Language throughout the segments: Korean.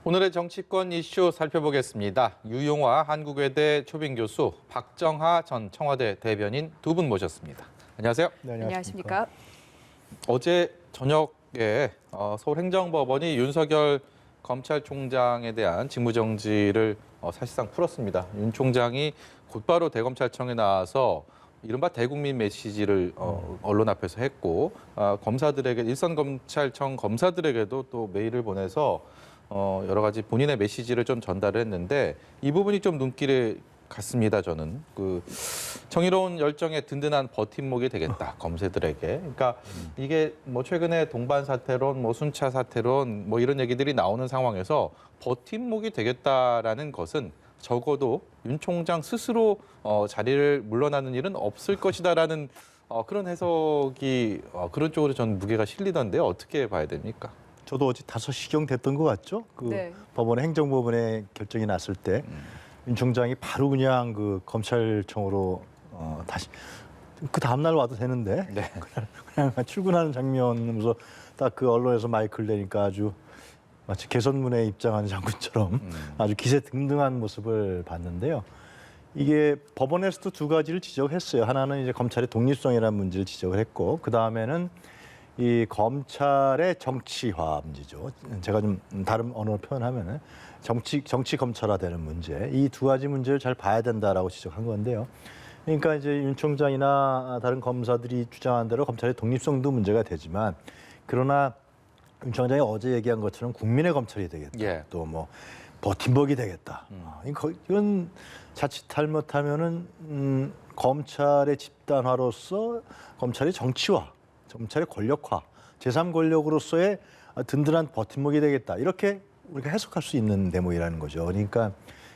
오늘의 정치권 이슈 살펴보겠습니다. 유용화 한국외대 초빙 교수, 박정하 전 청와대 대변인 두 분 모셨습니다. 안녕하세요. 네, 안녕하십니까? 어제 저녁에 서울행정법원이 윤석열 검찰총장에 대한 직무정지를 사실상 풀었습니다. 윤 총장이 곧바로 대검찰청에 나와서 이른바 대국민 메시지를 언론 앞에서 했고, 검사들에게 일선 검찰청 검사들에게도 또 메일을 보내서 여러 가지 본인의 메시지를 좀 전달을 했는데, 이 부분이 좀 눈길에 갔습니다. 저는 정의로운 열정의 든든한 버팀목이 되겠다, 검사들에게. 그러니까 이게 뭐 최근에 동반 사태론, 뭐 순차 사태론, 뭐 이런 얘기들이 나오는 상황에서 버팀목이 되겠다라는 것은 적어도 윤 총장 스스로 자리를 물러나는 일은 없을 것이다라는 그런 해석이 그런 쪽으로 전 무게가 실리던데요. 어떻게 봐야 됩니까? 저도 어제 5시경 됐던 것 같죠? 네. 법원의 행정법원의 결정이 났을 때 윤 총장이 바로 그냥 그 검찰청으로 다시 그 다음 날 와도 되는데 네. 그냥 출근하는 장면으로서 딱 그 언론에서 마이크를 내니까 아주 마치 개선문에 입장하는 장군처럼 아주 기세등등한 모습을 봤는데요. 이게 법원에서도 두 가지를 지적했어요. 하나는 이제 검찰의 독립성이라는 문제를 지적을 했고, 그 다음에는 이 검찰의 정치화 문제죠. 제가 좀 다른 언어로 표현하면은 정치 검찰화되는 문제. 이 두 가지 문제를 잘 봐야 된다라고 지적한 건데요. 그러니까 이제 윤 총장이나 다른 검사들이 주장한 대로 검찰의 독립성도 문제가 되지만, 그러나 윤 총장이 어제 얘기한 것처럼 국민의 검찰이 되겠다. 예. 또 뭐 버팀목이 되겠다. 이건 자칫 잘못하면은 검찰의 집단화로서 검찰의 정치화, 검찰의 권력화, 제3권력으로서의 든든한 버팀목이 되겠다. 이렇게 우리가 해석할 수 있는 대목이라는 거죠. 그러니까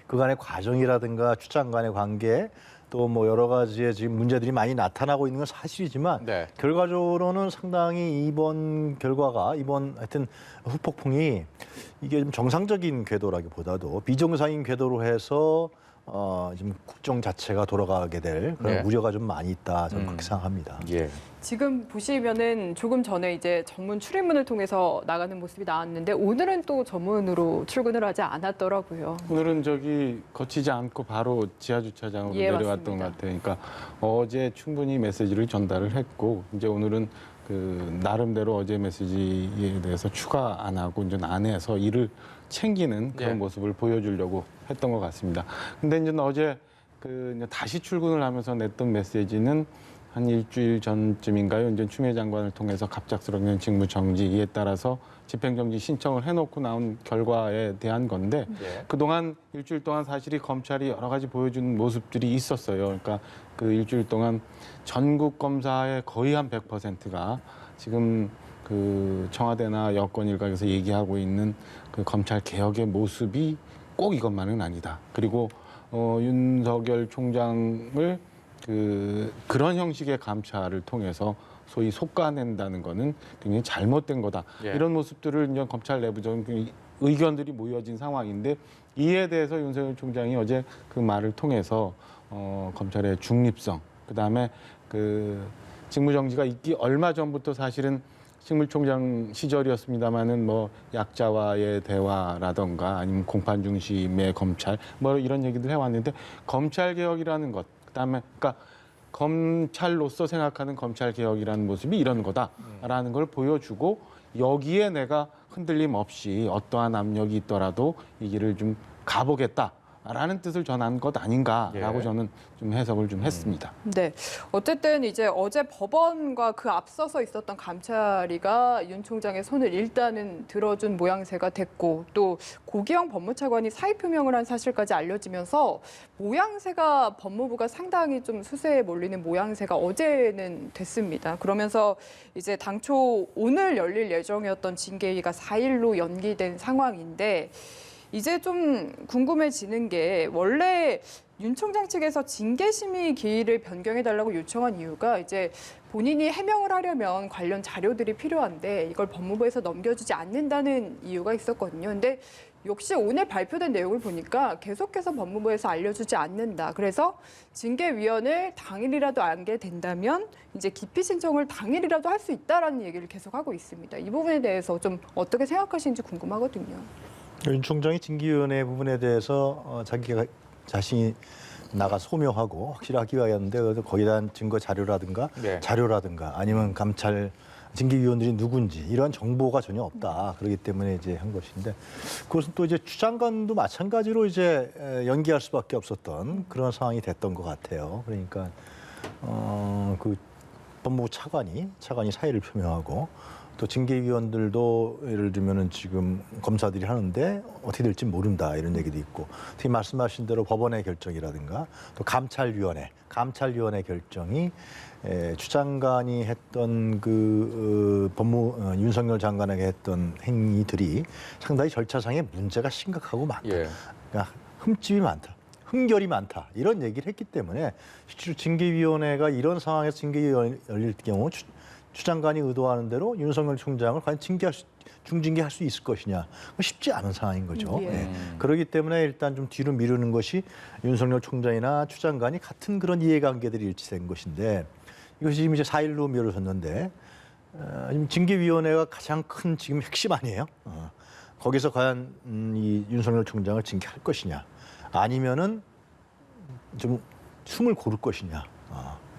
그간의 과정이라든가 추장 간의 관계, 또 뭐 여러 가지의 지금 문제들이 많이 나타나고 있는 건 사실이지만, 네. 결과적으로는 상당히 이번 결과가, 이번 하여튼 후폭풍이 이게 좀 정상적인 궤도라기보다도 비정상인 궤도로 해서 지금 국정 자체가 돌아가게 될 그런 네. 우려가 좀 많이 있다, 저는 그렇게 생각합니다. 예. 지금 보시면은 조금 전에 이제 전문 출입문을 통해서 나가는 모습이 나왔는데, 오늘은 또 전문으로 출근을 하지 않았더라고요. 오늘은 거치지 않고 바로 지하 주차장으로 예, 내려갔던 맞습니다. 것 같아요. 그러니까 어제 충분히 메시지를 전달을 했고, 이제 오늘은 그 나름대로 어제 메시지에 대해서 추가 안 하고 이제 안에서 일을 챙기는 그런 예. 모습을 보여주려고 했던 것 같습니다. 근데 이제 어제 이제 다시 출근을 하면서 냈던 메시지는 한 일주일 전쯤인가요? 이제 추미애 장관을 통해서 갑작스럽게 직무 정지, 이에 따라서 집행정지 신청을 해놓고 나온 결과에 대한 건데, 예. 그동안 일주일 동안 사실이 검찰이 여러 가지 보여준 모습들이 있었어요. 그러니까 그 일주일 동안 전국 검사의 거의 한 100%가 지금 그 청와대나 여권 일각에서 얘기하고 있는 그 검찰 개혁의 모습이 꼭 이것만은 아니다. 그리고 윤석열 총장을 그런 형식의 감찰을 통해서 소위 솎아낸다는 거는 굉장히 잘못된 거다. 예. 이런 모습들을 이제 검찰 내부적인 의견들이 모여진 상황인데, 이에 대해서 윤석열 총장이 어제 그 말을 통해서 검찰의 중립성, 그다음에 그 직무정지가 있기 얼마 전부터 사실은 식물총장 시절이었습니다마는 뭐 약자와의 대화라던가 아니면 공판 중심의 검찰 뭐 이런 얘기들 해왔는데, 검찰 개혁이라는 것, 그다음에 그러니까 검찰로서 생각하는 검찰 개혁이라는 모습이 이런 거다라는 걸 보여주고, 여기에 내가 흔들림 없이 어떠한 압력이 있더라도 이 길을 좀 가보겠다라는 뜻을 전한 것 아닌가라고 예. 저는 좀 해석을 좀 했습니다. 네. 어쨌든 이제 어제 법원과 그 앞서서 있었던 감찰위가 윤 총장의 손을 일단은 들어준 모양새가 됐고, 또 고기영 법무차관이 사의 표명을 한 사실까지 알려지면서 모양새가 법무부가 상당히 좀 수세에 몰리는 모양새가 어제는 됐습니다. 그러면서 이제 당초 오늘 열릴 예정이었던 징계위가 4일로 연기된 상황인데, 이제 좀 궁금해지는 게, 원래 윤 총장 측에서 징계심의 기일을 변경해달라고 요청한 이유가 이제 본인이 해명을 하려면 관련 자료들이 필요한데 이걸 법무부에서 넘겨주지 않는다는 이유가 있었거든요. 근데 역시 오늘 발표된 내용을 보니까 계속해서 법무부에서 알려주지 않는다. 그래서 징계위원을 당일이라도 안게 된다면 이제 기피 신청을 당일이라도 할 수 있다라는 얘기를 계속하고 있습니다. 이 부분에 대해서 좀 어떻게 생각하시는지 궁금하거든요. 윤 총장이 징계위원회 부분에 대해서 자기가 자신이 나가 소명하고 확실하게 하겠는데 거기에 대한 증거 자료라든가 네. 아니면 감찰 징계위원들이 누군지 이러한 정보가 전혀 없다. 그렇기 때문에 이제 한 것인데 그것은 또 이제 추 장관도 마찬가지로 이제 연기할 수밖에 없었던 그런 상황이 됐던 것 같아요. 그러니까 그 법무부 차관이 사의를 표명하고 또 징계위원들도 예를 들면은 지금 검사들이 하는데 어떻게 될지 모른다 이런 얘기도 있고 특히 말씀하신 대로 법원의 결정이라든가 또 감찰위원회 결정이 추 장관이 했던 그 윤석열 장관에게 했던 행위들이 상당히 절차상의 문제가 심각하고 많다. 예. 그러니까 흠집이 많다. 흠결이 많다. 이런 얘기를 했기 때문에 실제로 징계위원회가 이런 상황에서 징계위원회 열릴 경우 추 장관이 의도하는 대로 윤석열 총장을 과연 중징계할 수 있을 것이냐. 쉽지 않은 상황인 거죠. 예. 네. 그렇기 때문에 일단 좀 뒤로 미루는 것이 윤석열 총장이나 추 장관이 같은 그런 이해관계들이 일치된 것인데 이것이 지금 이제 4일로 미뤄졌는데 지금 징계위원회가 가장 큰 지금 핵심 아니에요. 거기서 과연 이 윤석열 총장을 징계할 것이냐 아니면은 좀 숨을 고를 것이냐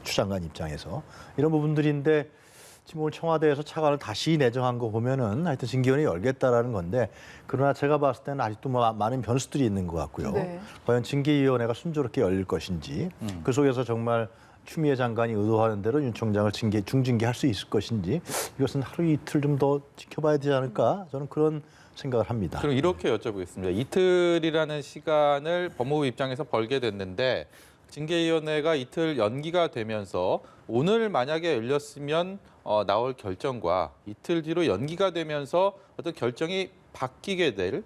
추 장관 입장에서 이런 부분들인데 지금 오늘 청와대에서 차관을 다시 내정한 거 보면은 하여튼 징계위원회 열겠다라는 건데 그러나 제가 봤을 때는 아직도 많은 변수들이 있는 것 같고요. 네. 과연 징계위원회가 순조롭게 열릴 것인지 그 속에서 정말 추미애 장관이 의도하는 대로 윤 총장을 중징계할 수 있을 것인지 이것은 하루 이틀 좀 더 지켜봐야 되지 않을까 저는 그런 생각을 합니다. 그럼 이렇게 여쭤보겠습니다. 이틀이라는 시간을 법무부 입장에서 벌게 됐는데 징계위원회가 이틀 연기가 되면서 오늘 만약에 열렸으면 나올 결정과 이틀 뒤로 연기가 되면서 어떤 결정이 바뀌게 될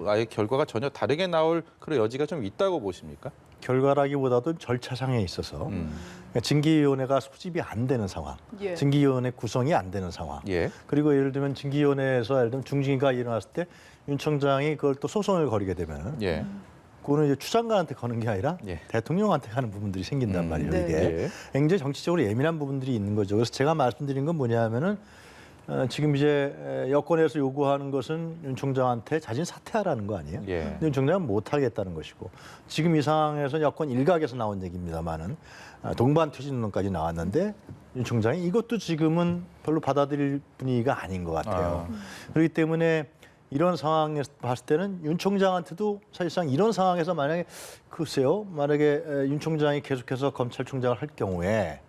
아예 결과가 전혀 다르게 나올 그런 여지가 좀 있다고 보십니까? 결과라기보다도 절차상에 있어서 그러니까 징계위원회가 소집이 안 되는 상황, 예. 징계위원회 구성이 안 되는 상황. 예. 그리고 예를 들면 징계위원회에서 예를 들면 중징계가 일어났을 때 윤 총장이 그걸 또 소송을 걸게 되면 예. 그거는 이제 추 장관한테 거는 게 아니라 예. 대통령한테 가는 부분들이 생긴단 말이에요. 네. 이게 예. 굉장히 정치적으로 예민한 부분들이 있는 거죠. 그래서 제가 말씀드린 건 뭐냐면은 지금 이제 여권에서 요구하는 것은 윤 총장한테 자진 사퇴하라는 거 아니에요? 예. 근데 윤 총장은 못 하겠다는 것이고 지금 이 상황에서 여권 일각에서 나온 얘기입니다만은 동반 퇴진론까지 나왔는데 윤 총장이 이것도 지금은 별로 받아들일 분위기가 아닌 것 같아요. 그렇기 때문에 이런 상황에서 봤을 때는 윤 총장한테도 사실상 이런 상황에서 만약에 윤 총장이 계속해서 검찰총장을 할 경우에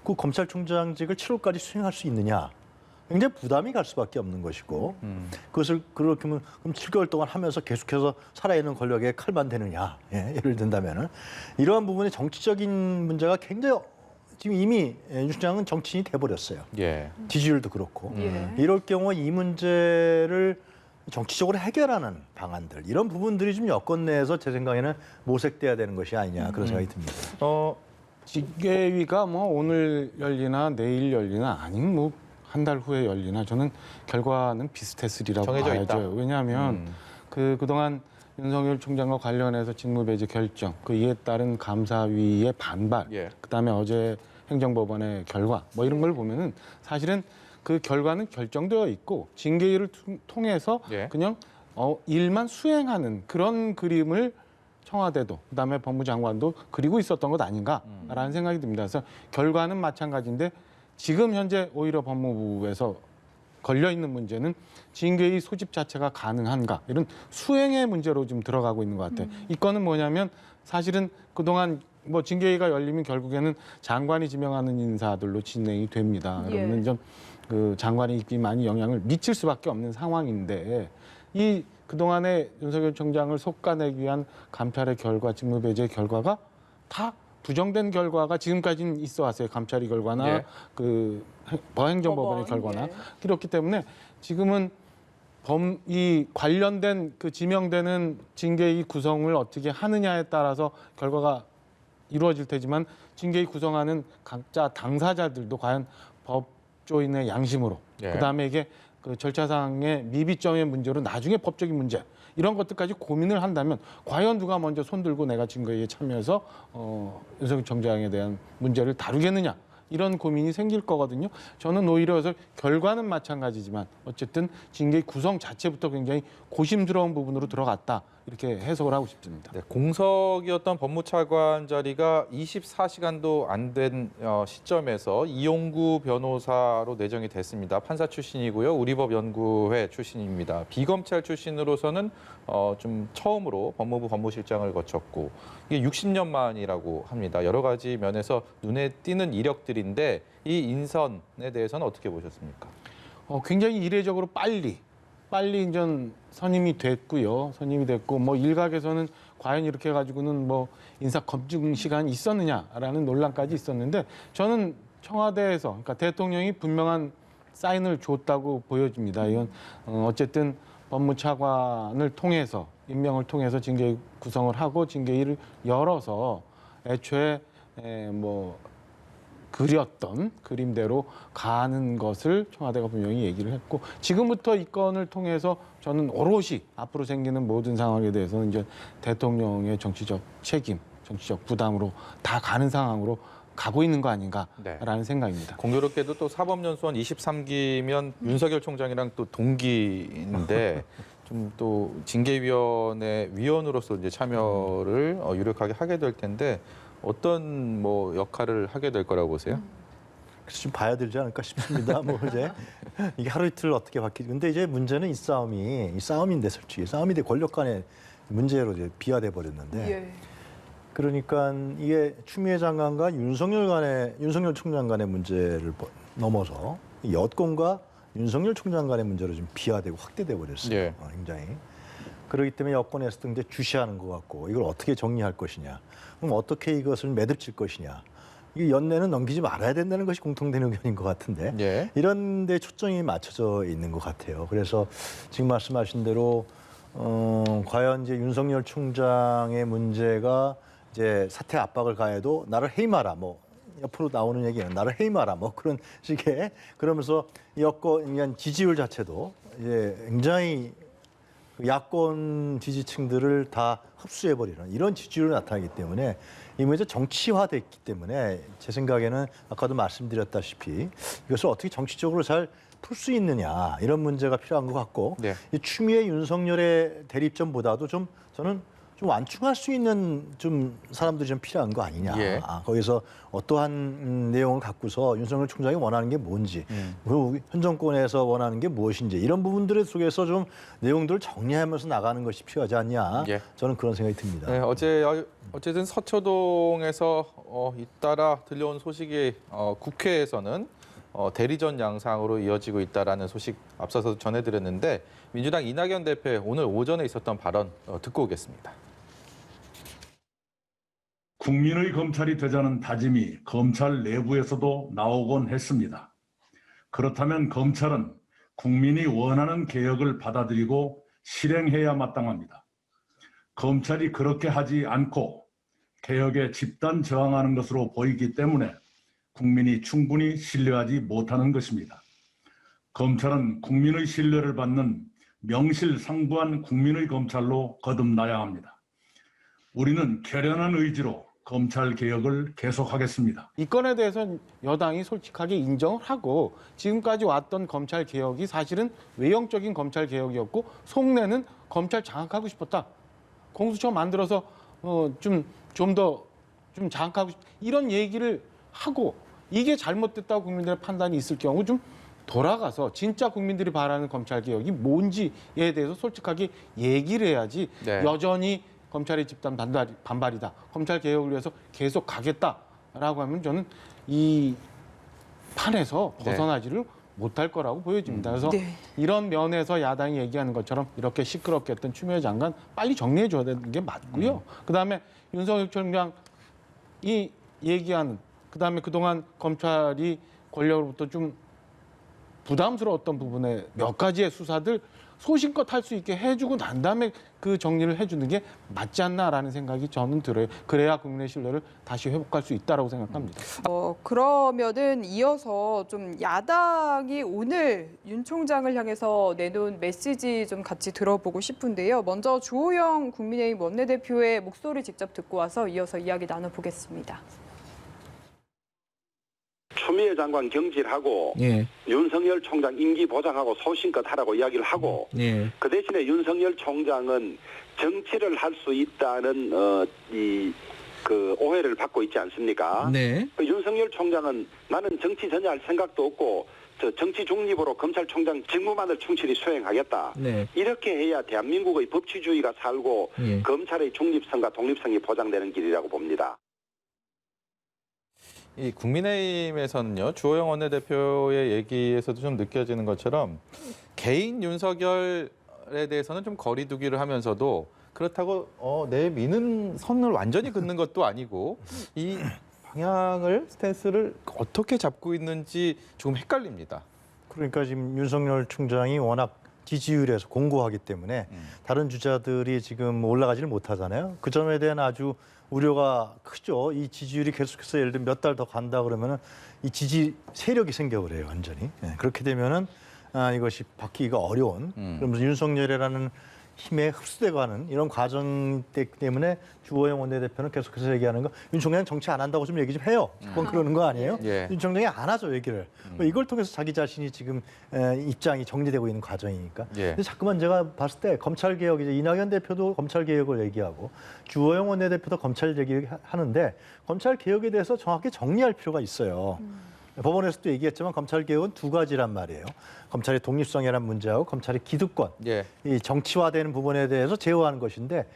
그 검찰총장직을 7월까지 수행할 수 있느냐 굉장히 부담이 갈 수밖에 없는 것이고 그것을 그렇게 하면 그럼 7개월 동안 하면서 계속해서 살아있는 권력에 칼만 대느냐 예를 든다면은 이러한 부분의 정치적인 문제가 굉장히 지금 이미 윤 총장은 정치인이 돼버렸어요. 예. 지지율도 그렇고 예. 이럴 경우 이 문제를 정치적으로 해결하는 방안들 이런 부분들이 좀 여권 내에서 제 생각에는 모색돼야 되는 것이 아니냐 그런 생각이 듭니다. 징계위가 뭐 오늘 열리나 내일 열리나 아니면 뭐 한 달 후에 열리나 저는 결과는 비슷했으리라고 정해져 봐야죠. 있다. 왜냐하면 그동안 윤석열 총장과 관련해서 직무배제 결정, 그 이에 따른 감사위의 반발, 예. 그다음에 어제 행정법원의 결과 뭐 이런 걸 보면은 사실은 그 결과는 결정되어 있고 징계위를 통해서 예. 그냥 일만 수행하는 그런 그림을 청와대도 그다음에 법무장관도 그리고 있었던 것 아닌가라는 생각이 듭니다. 그래서 결과는 마찬가지인데 지금 현재 오히려 법무부에서 걸려 있는 문제는 징계위 소집 자체가 가능한가 이런 수행의 문제로 좀 들어가고 있는 것 같아요. 이 건은 뭐냐면 사실은 그동안 뭐 징계위가 열리면 결국에는 장관이 지명하는 인사들로 진행이 됩니다. 예. 그러면 좀 그 장관이 있기 많이 영향을 미칠 수밖에 없는 상황인데 이 그동안의 윤석열 총장을 속아내기 위한 감찰의 결과, 직무배제 결과가 다 부정된 결과가 지금까지는 있어 왔어요. 감찰의 결과나 예. 그 행정법원의 법원, 결과나 예. 그렇기 때문에 지금은 이 관련된 그 지명되는 징계위 구성을 어떻게 하느냐에 따라서 결과가 이루어질 테지만 징계위 구성하는 각자 당사자들도 과연 법조인의 양심으로 예. 그다음에 이게 그 절차상의 미비점의 문제로 나중에 법적인 문제 이런 것들까지 고민을 한다면 과연 누가 먼저 손들고 내가 징계위에 참여해서 윤석열 총장에 대한 문제를 다루겠느냐 이런 고민이 생길 거거든요. 저는 오히려 그래서 결과는 마찬가지지만 어쨌든 징계 구성 자체부터 굉장히 고심스러운 부분으로 들어갔다. 이렇게 해석을 하고 싶습니다. 네, 공석이었던 법무차관 자리가 24시간도 안 된 시점에서 이용구 변호사로 내정이 됐습니다. 판사 출신이고요. 우리법연구회 출신입니다. 비검찰 출신으로서는 좀 처음으로 법무부 법무실장을 거쳤고 이게 60년 만이라고 합니다. 여러 가지 면에서 눈에 띄는 이력들인데 이 인선에 대해서는 어떻게 보셨습니까? 굉장히 이례적으로 빨리 이제 선임이 됐고요. 선임이 됐고 뭐 일각에서는 과연 이렇게 해가지고는 뭐 인사 검증 시간이 있었느냐라는 논란까지 있었는데 저는 청와대에서 그러니까 대통령이 분명한 사인을 줬다고 보여집니다. 이건 어쨌든 법무차관을 통해서 임명을 통해서 징계 구성을 하고 징계위를 열어서 애초에 뭐 그렸던 그림대로 가는 것을 청와대가 분명히 얘기를 했고 지금부터 이 건을 통해서 저는 오롯이 앞으로 생기는 모든 상황에 대해서는 이제 대통령의 정치적 책임, 정치적 부담으로 다 가는 상황으로 가고 있는 거 아닌가라는 생각입니다. 공교롭게도 또 사법연수원 23기면 윤석열 총장이랑 또 동기인데 좀 또 징계위원회 위원으로서 이제 참여를 유력하게 하게 될 텐데 어떤 뭐 역할을 하게 될 거라고 보세요? 그래서 좀 봐야 되지 않을까 싶습니다. 뭐 이제 이게 하루 이틀 어떻게 바뀌지? 근데 이제 문제는 이 싸움인데 솔직히 싸움이 돼 권력 간의 문제로 이제 비화돼 버렸는데. 예. 그러니까 이게 추미애 장관과 윤석열 총장 간의 문제를 넘어서 여권과 윤석열 총장 간의 문제로 좀 비화되고 확대돼 버렸어요. 예. 굉장히. 그렇기 때문에 여권에서도 이제 주시하는 것 같고 이걸 어떻게 정리할 것이냐, 그럼 어떻게 이것을 매듭질 것이냐. 이 연내는 넘기지 말아야 된다는 것이 공통된 의견인 것 같은데 예. 이런 데 초점이 맞춰져 있는 것 같아요. 그래서 지금 말씀하신 대로 과연 이제 윤석열 총장의 문제가 이제 사퇴 압박을 가해도 나를 해임하라 뭐 옆으로 나오는 얘기는 나를 해임하라 뭐 그런 식의 그러면서 여권 지지율 자체도 이제 굉장히 야권 지지층들을 다 흡수해버리는 이런 지지율이 나타나기 때문에 이 문제 정치화됐기 때문에 제 생각에는 아까도 말씀드렸다시피 이것을 어떻게 정치적으로 잘 풀 수 있느냐 이런 문제가 필요한 것 같고 네. 이 추미애 윤석열의 대립점보다도 좀 저는 좀 완충할 수 있는 좀 사람들이 좀 필요한 거 아니냐. 예. 거기서 어떠한 내용을 갖고서 윤석열 총장이 원하는 게 뭔지, 그리고 현 정권에서 원하는 게 무엇인지 이런 부분들 속에서 좀 내용들을 정리하면서 나가는 것이 필요하지 않냐. 예. 저는 그런 생각이 듭니다. 네, 어쨌든 서초동에서 잇따라 들려온 소식이 국회에서는 대리전 양상으로 이어지고 있다라는 소식 앞서서 전해드렸는데 민주당 이낙연 대표의 오늘 오전에 있었던 발언 듣고 오겠습니다. 국민의 검찰이 되자는 다짐이 검찰 내부에서도 나오곤 했습니다. 그렇다면 검찰은 국민이 원하는 개혁을 받아들이고 실행해야 마땅합니다. 검찰이 그렇게 하지 않고 개혁에 집단 저항하는 것으로 보이기 때문에 국민이 충분히 신뢰하지 못하는 것입니다. 검찰은 국민의 신뢰를 받는 명실상부한 국민의 검찰로 거듭나야 합니다. 우리는 결연한 의지로 검찰 개혁을 계속하겠습니다. 이 건에 대해서는 여당이 솔직하게 인정을 하고 지금까지 왔던 검찰 개혁이 사실은 외형적인 검찰 개혁이었고 속내는 검찰 장악하고 싶었다. 공수처 만들어서 좀 더 장악하고 싶다. 이런 얘기를 하고 이게 잘못됐다고 국민들의 판단이 있을 경우 좀 돌아가서 진짜 국민들이 바라는 검찰 개혁이 뭔지에 대해서 솔직하게 얘기를 해야지 네. 여전히 검찰의 집단 반발이다. 검찰 개혁을 위해서 계속 가겠다라고 하면 저는 이 판에서 벗어나지를 못할 거라고 보여집니다. 그래서 네. 이런 면에서 야당이 얘기하는 것처럼 이렇게 시끄럽게 했던 추미애 장관 빨리 정리해 줘야 되는 게 맞고요. 그다음에 윤석열 총장이 얘기하는 그다음에 그동안 검찰이 권력으로부터 좀 부담스러웠던 부분에 몇 가지의 수사들 소신껏 할 수 있게 해주고 난 다음에 그 정리를 해주는 게 맞지 않나라는 생각이 저는 들어요. 그래야 국민의 신뢰를 다시 회복할 수 있다라고 생각합니다. 그러면은 이어서 좀 야당이 오늘 윤 총장을 향해서 내놓은 메시지 좀 같이 들어보고 싶은데요. 먼저 주호영 국민의힘 원내대표의 목소리 직접 듣고 와서 이어서 이야기 나눠보겠습니다. 추미애 장관 경질하고 예. 윤석열 총장 임기 보장하고 소신껏 하라고 이야기를 하고 예. 그 대신에 윤석열 총장은 정치를 할 수 있다는 그 오해를 받고 있지 않습니까? 네. 그 윤석열 총장은 나는 정치 전혀 할 생각도 없고 저 정치 중립으로 검찰총장 직무만을 충실히 수행하겠다. 네. 이렇게 해야 대한민국의 법치주의가 살고 예. 검찰의 중립성과 독립성이 보장되는 길이라고 봅니다. 이 국민의힘에서는요, 주호영 원내대표의 얘기에서도 좀 느껴지는 것처럼 개인 윤석열에 대해서는 좀 거리두기를 하면서도 그렇다고 내미는 선을 완전히 긋는 것도 아니고 이 방향을 스탠스를 어떻게 잡고 있는지 조금 헷갈립니다. 그러니까 지금 윤석열 총장이 워낙 지지율에서 공고하기 때문에 다른 주자들이 지금 올라가지를 못하잖아요. 그 점에 대한 아주 우려가 크죠. 이 지지율이 계속해서 예를 들면 몇 달 더 간다 그러면은 이 지지 세력이 생겨버려요, 완전히. 예, 그렇게 되면은 이것이 바뀌기가 어려운. 그러면서 윤석열이라는 힘에 흡수돼가는 이런 과정 때문에 주호영 원내대표는 계속해서 얘기하는 거, 윤 총장은 정치 안 한다고 좀 얘기 좀 해요. 그건 그러는 거 아니에요? 예. 윤 총장이 안 하죠, 얘기를. 이걸 통해서 자기 자신이 지금 입장이 정리되고 있는 과정이니까. 예. 근데 자꾸만 제가 봤을 때 검찰개혁, 이제 이낙연 대표도 검찰개혁을 얘기하고 주호영 원내대표도 검찰 얘기하는데 검찰개혁에 대해서 정확히 정리할 필요가 있어요. 법원에서도 얘기했지만 검찰개혁은 두 가지란 말이에요. 검찰의 독립성이라는 문제하고 검찰의 기득권, 예. 이 정치화되는 부분에 대해서 제어하는 것인데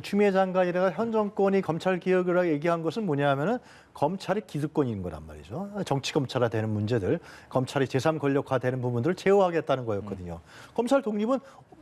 추미애 장관이라가 현 정권이 검찰개혁을 얘기한 것은 뭐냐면은 검찰의 기득권인 거란 말이죠. 정치 검찰화되는 문제들, 검찰의 제3권력화되는 부분들을 제어하겠다는 거였거든요. 검찰 독립은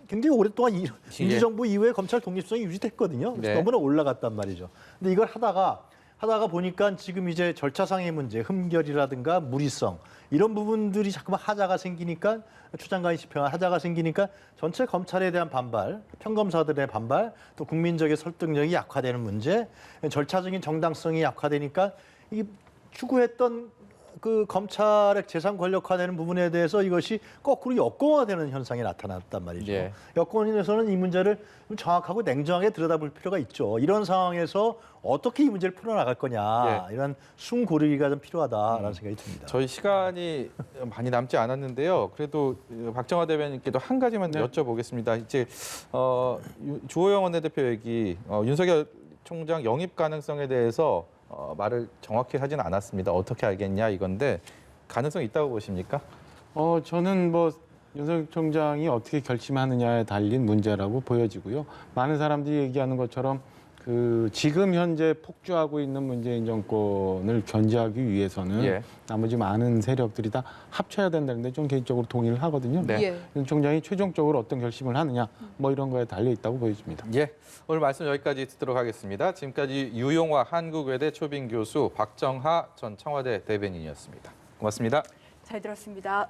굉장히 오랫동안 임시정부 이후에 검찰 독립성이 유지됐거든요. 그래서 네. 너무나 올라갔단 말이죠. 근데 이걸 하다가 보니까 지금 이제 절차상의 문제, 흠결이라든가 무리성 이런 부분들이 자꾸만 하자가 생기니까 추 장관이 지평한 하자가 생기니까 전체 검찰에 대한 반발, 평검사들의 반발, 또 국민적인 설득력이 약화되는 문제, 절차적인 정당성이 약화되니까 이 추구했던 그 검찰의 제3권력화되는 부분에 대해서 이것이 거꾸로 역공화되는 현상이 나타났단 말이죠. 예. 여권에서는 이 문제를 좀 정확하고 냉정하게 들여다볼 필요가 있죠. 이런 상황에서 어떻게 이 문제를 풀어나갈 거냐, 이런 숨고르기가 좀 필요하다라는 생각이 듭니다. 저희 시간이 많이 남지 않았는데요. 그래도 박정화 대변인께도 한 가지만 여쭤보겠습니다. 이제 주호영 원내대표 얘기, 윤석열 총장 영입 가능성에 대해서 말을 정확히 하진 않았습니다. 어떻게 알겠냐 이건데 가능성이 있다고 보십니까? 저는 뭐 윤석열 총장이 어떻게 결심하느냐에 달린 문제라고 보여지고요. 많은 사람들이 얘기하는 것처럼 그 지금 현재 폭주하고 있는 문재인 정권을 견제하기 위해서는 예. 나머지 많은 세력들이 다 합쳐야 된다는데 좀 개인적으로 동의를 하거든요. 네. 예. 윤 총장이 최종적으로 어떤 결심을 하느냐 뭐 이런 거에 달려 있다고 보여집니다. 예, 오늘 말씀 여기까지 듣도록 하겠습니다. 지금까지 유용화 한국외대 초빙 교수 박정하 전 청와대 대변인이었습니다. 고맙습니다. 잘 들었습니다.